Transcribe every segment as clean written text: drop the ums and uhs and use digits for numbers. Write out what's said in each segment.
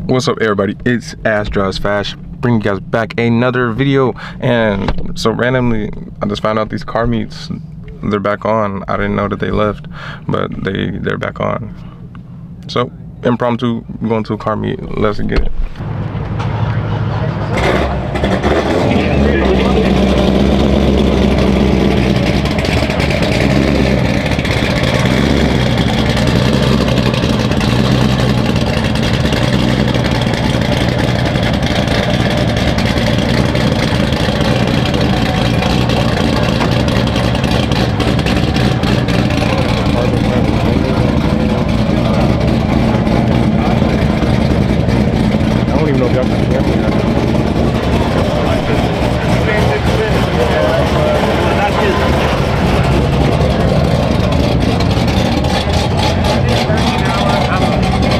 What's up, everybody? It's Ass Drives Fast, bringing you guys back another video. And so randomly, I just found out these car meets, they're back on. I didn't know that they left, but they're back on. So impromptu, going to a car meet. Let's get it.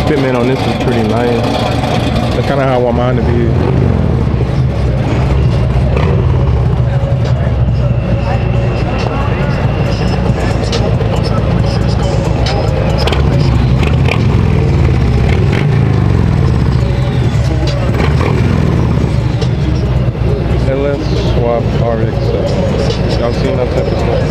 Fitment on this is pretty nice. That's kind of how I want mine to be. And let's swap RX. Y'all seen that type of stuff?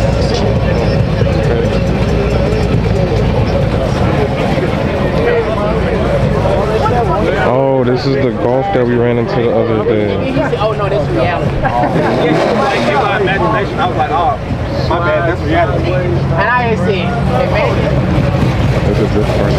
Oh, this is the Golf that we ran into the other day. Oh no, that's reality. You got imagination. I was like, oh, my bad, that's reality. And I ain't seen it. There's a difference.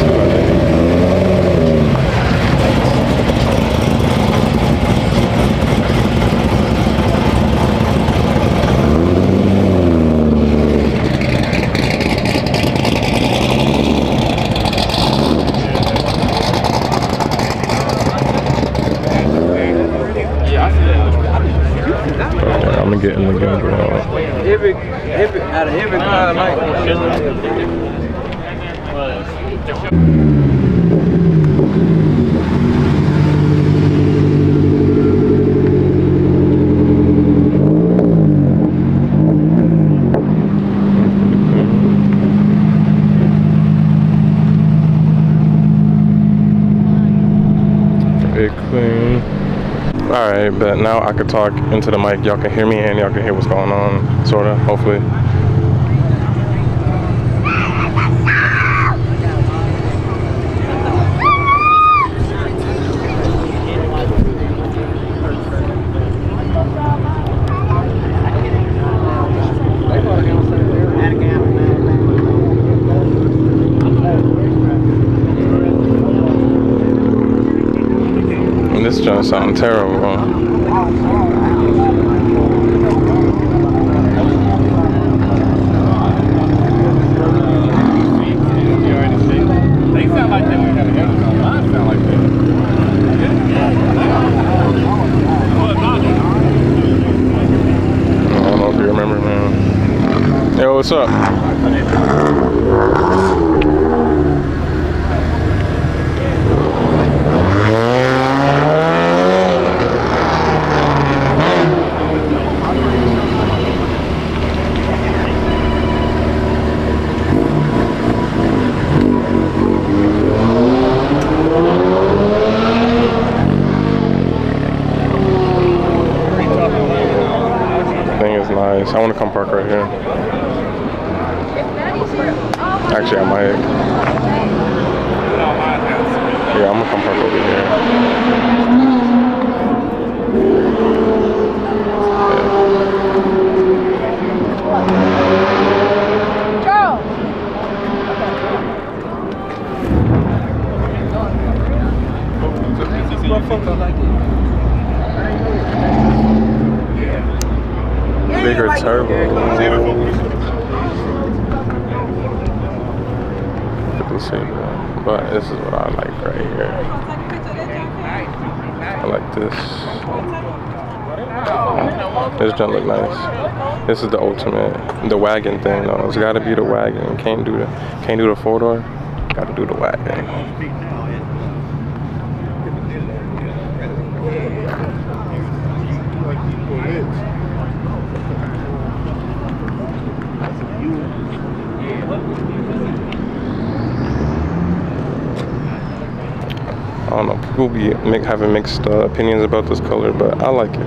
I'm gonna get in the game out of every car, like very clean. Alright, but now I can talk into the mic. Y'all can hear me and y'all can hear what's going on, sorta, hopefully. This joint sounds terrible. They sound like they would have a mine sound like that. I don't know if you remember, man. Yo, what's up? Nice. I want to come park right here. Actually, I might. Yeah, I'm gonna come park over here. Bigger turbo. But this is what I like right here. I like this. This doesn't look nice. This is the ultimate. The wagon thing though. It's gotta be the wagon. Can't do the 4-door. Gotta do the wagon. I don't know, people be having mixed opinions about this color, but I like it.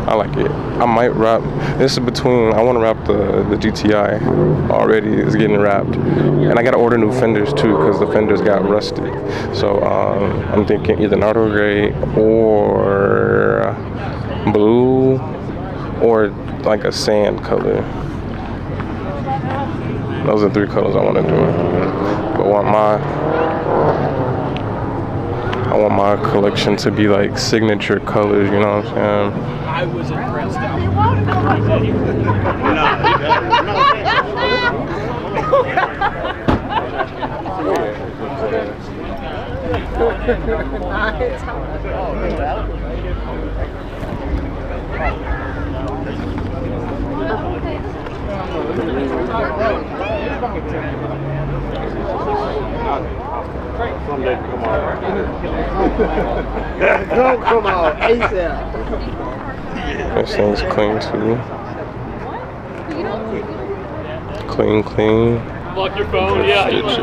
I like it. I might wrap. This is between. I want to wrap the GTI. Already is getting wrapped, and I gotta order new fenders too because the fenders got rusted. So I'm thinking either Nardo gray or blue or like a sand color. Those are 3 colors I want to do. But I want my collection to be like signature colors. You know what I'm saying? I was impressed. Someday come on. Come on, ASAP. This thing's clean too. Clean. Lock your phone, yeah. Stitches.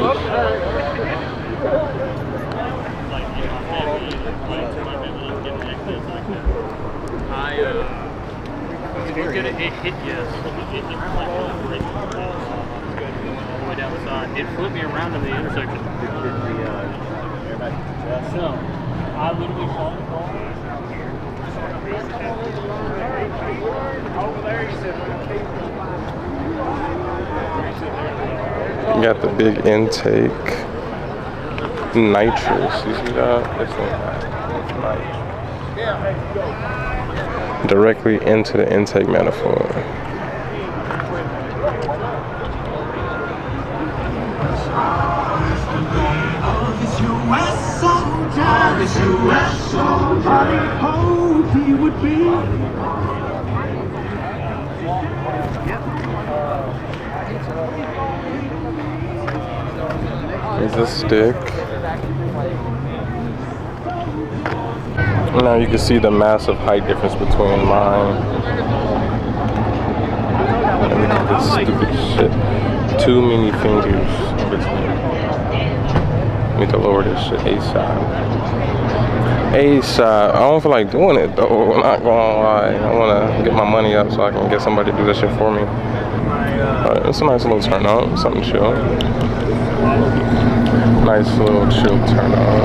We're gonna hit yes. All the way down the side. It flipped me around in the intersection. So, I literally saw the car. Over there, he said, You got the big intake. Nitrous. You see that? This thing nitrous. Directly into the intake manifold. This US soldier, I hope he would be. Here's a stick. Now you can see the massive height difference between mine. And look at this stupid shit. Too many fingers in between. Need to lower this shit ASAP. I don't feel like doing it though. I'm not gonna lie. I wanna get my money up so I can get somebody to do this shit for me. But it's a nice little turnout, something chill. Nice little chill turnout.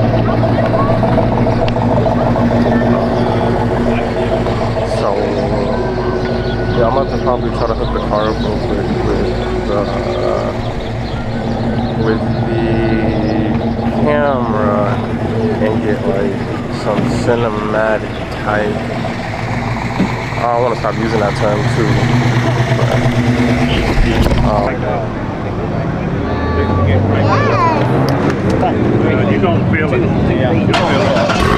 So yeah, I'm about to probably try to hook the car up real quick with the camera and get like some cinematic type. I want to stop using that term too. you don't feel it. Yeah, you feel it.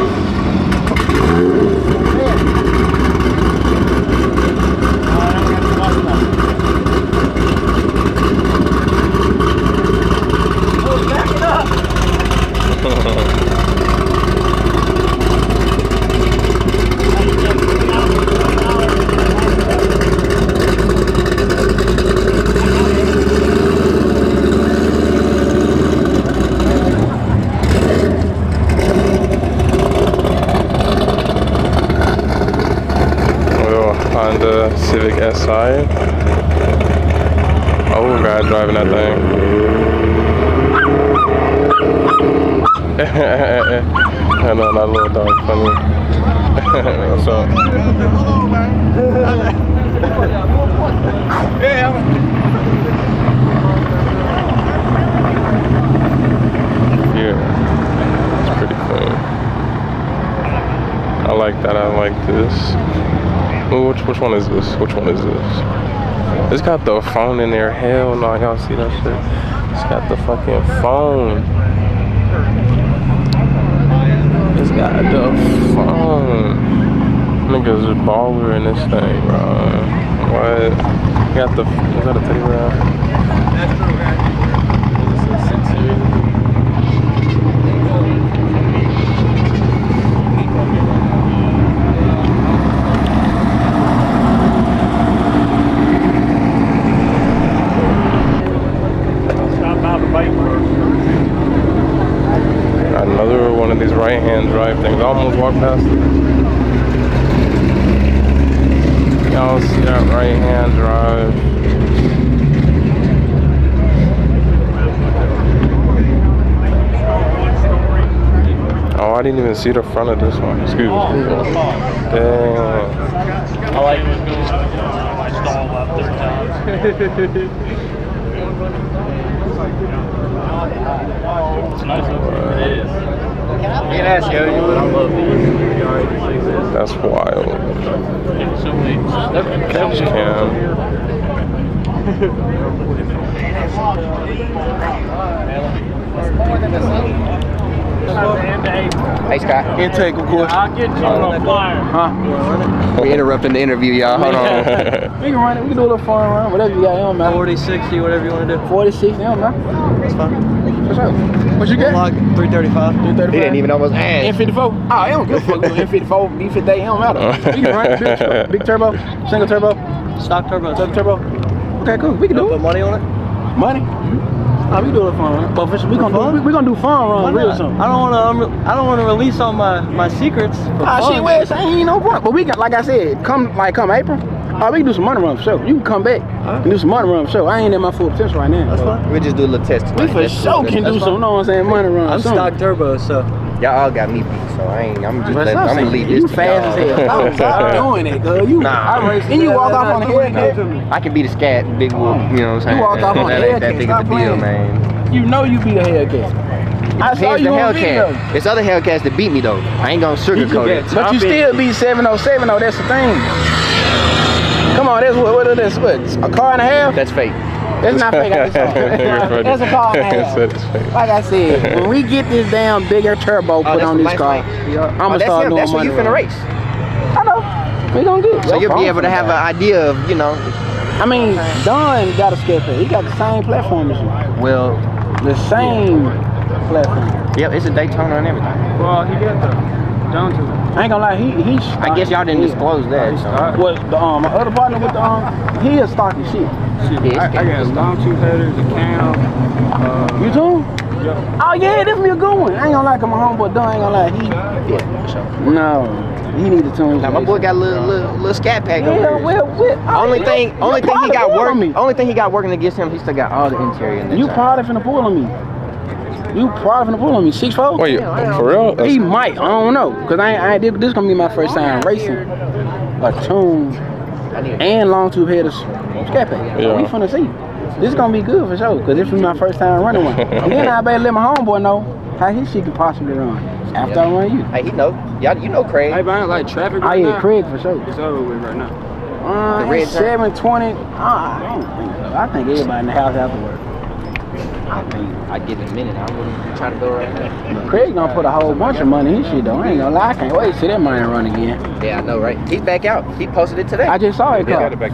Honda Civic SI. Oh, guy driving that thing. I know that little dog funny. What's up? Yeah, it's pretty clean. I like that. I like this. Ooh, which one is this? Which one is this? It's got the phone in there. Hell no, y'all see that shit? It's got the fucking phone. It's got the phone. Niggas is baller in this thing, bro. What? Got the. Is that a teddy bear? That's true, man. Another one one of these right-hand drive things. I almost walked past it. Y'all see that right-hand drive? Oh, I didn't even see the front of this one. Excuse me. Dang. I like it. I stall up 3 times. It's nice. It is. Yeah, that's good. I love these. That's wild. So many. Catch cam. Hey, Scott. Intake, of course. I'll get you on a flyer. Huh? We're interrupting the interview, y'all. Hold on. We can run it. We can do a little fun run. Whatever you got, it don't matter. 40, 60, whatever you want to do. 40, 60, it don't matter. That's fine. What's up? What you get? Log 335. 335. He didn't even know what's ass. N54. Oh, I don't give a fuck. N54, B58, it don't matter. We can run it. Big turbo, single turbo, Stock turbo. double turbo. Okay, cool. We can do Put it. money on it? Money? Oh, we do a fun run. But we gonna do fun run real soon. I don't want to release all my secrets. For Ah, fun. shit, well, it ain't no point. But we can, like I said, come April. Oh, we can do some money run for sure. You can come back and do some money run for sure. I ain't in my full potential right now. That's fine. We'll just do a little test. We for sure can do some, you know what I'm saying, money run. I'm soon. stock turbo, so Y'all all got me beat, so I'm just But letting, stop I'm gonna saying leave you this to fast as y'all. hell. Stop doing it, girl. You, Nah. and you walk off on the Hellcat. I can be the scat, big whoop, you know what I'm saying? You walked off on that the ain't that Hellcat, big of stop a deal, playing. man. You know you be a Hellcat. I saw Here's you the on video. Hellcat. It's other Hellcats that beat me though. I ain't gonna sugarcoat it. But you still be 707 though, that's the thing. Come on, that's what is this? What? A car and a half? That's fake. That's not fake. I just saw it. That's a car and a half. Like I said, when we get this damn bigger turbo put on this car, I'm gonna start doing That's what money you finna run. race. I know. We gonna get it. So you'll be able to have an idea of, you know. I mean, Don got a skate pad. He got the same platform as you. Well, The same platform. yep, it's a Daytona and everything. Well, he got the down to it. I ain't gonna lie, he's. I guess y'all didn't disclose that. So. What the my other partner with the he is stocky shit. Yeah, I got long tube headers, a cam. You too? Yeah. Oh yeah, this be a good one. I ain't gonna lie, 'cause my homeboy Don ain't gonna lie. Yeah, for sure. No, he need to tune. Now my boy got a little scat pack over Yeah, there. well, Only thing he got working. only thing he got working against him, he still got all the interior in the You probably finna pull on me. You probably finna pull on me. 6'4"? Wait, for real? He might. I don't know. Cause I this gonna be my first time racing a tune and long tube headers scat pack. Yeah. We finna see. This is gonna be good for sure. Cause this is my first time running one. And then I better let my homeboy know how his shit can possibly run after I run you. Hey, he know. Y'all, you know Craig. Hey, man, like traffic Oh right yeah, now. Craig for sure. It's over with right now. The red turn. 720. I don't think so. I think everybody in the house after work. I think. I'd give it a minute. I wouldn't try to go right now. Craig gonna put a whole bunch of money in his shit though. I ain't gonna lie. I can't wait to see that money run again. Yeah, I know, right? He's back out. He posted it today. I just saw it. Yeah, Car. back.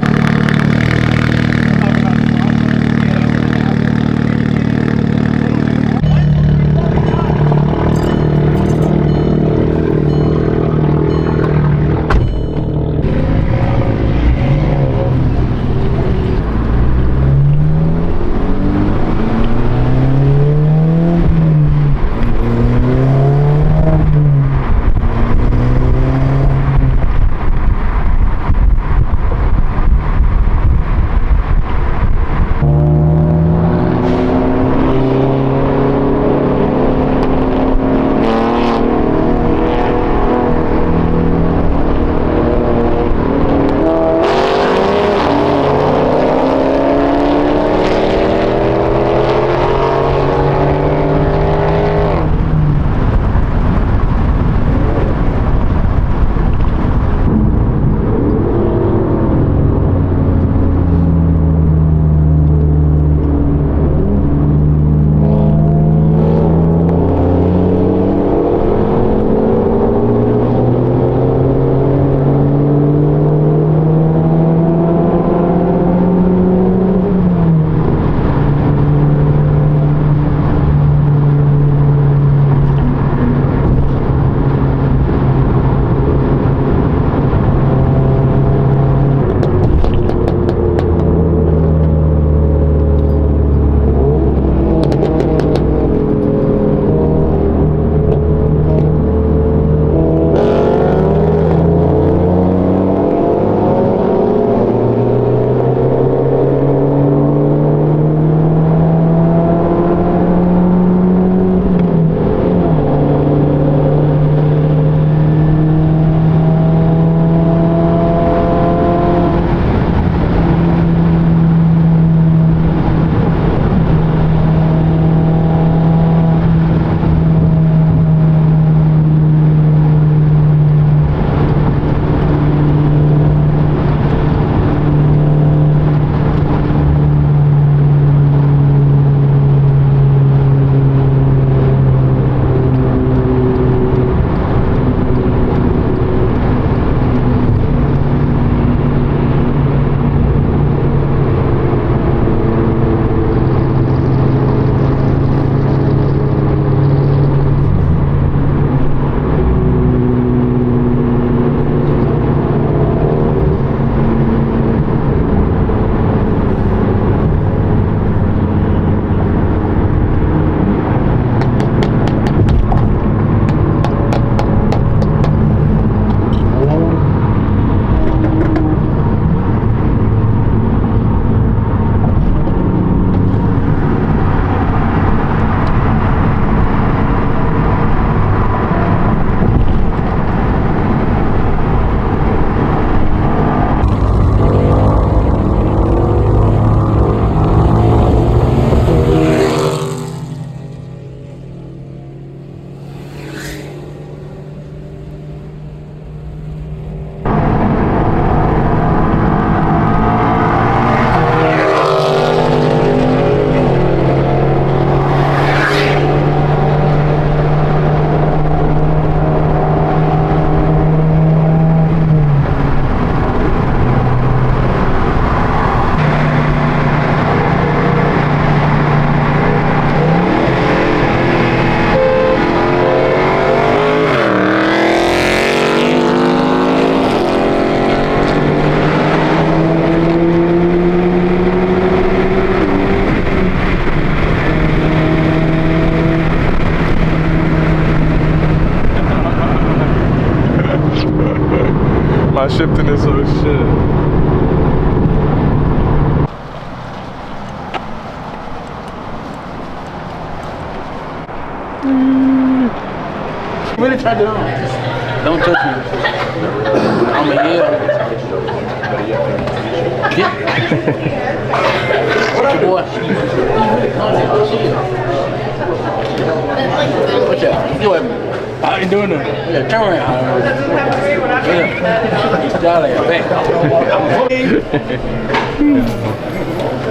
Really try to do it. Don't touch me. I'm a yell. What up, boy? What's up? You with me? I ain't doing nothing. Yeah, turn around. Yeah. Jolly, back.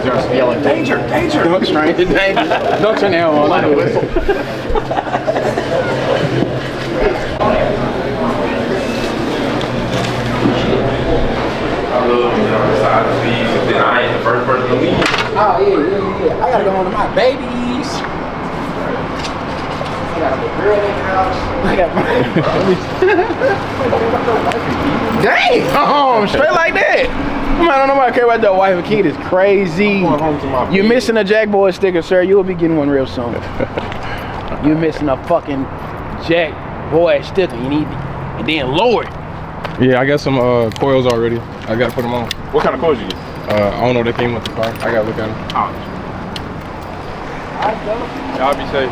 Just yelling, danger, danger. Don't strain the danger. Don't turn the hell on. I do it. Then I ain't the first person to leave. Oh, yeah. I gotta go home to my babies. I got a girl in the house. I got Damn! Straight like that. Man, I don't know why I care about that wife and kid. It's crazy. You're missing a Jack Boy sticker, sir. You'll be getting one real soon. You're missing a fucking Jack Boy sticker. You need it. And then lower it. Yeah, I got some coils already. I gotta put them on. What kind of coils you get? I don't know. They came with the car. I gotta look at them. Y'all be safe.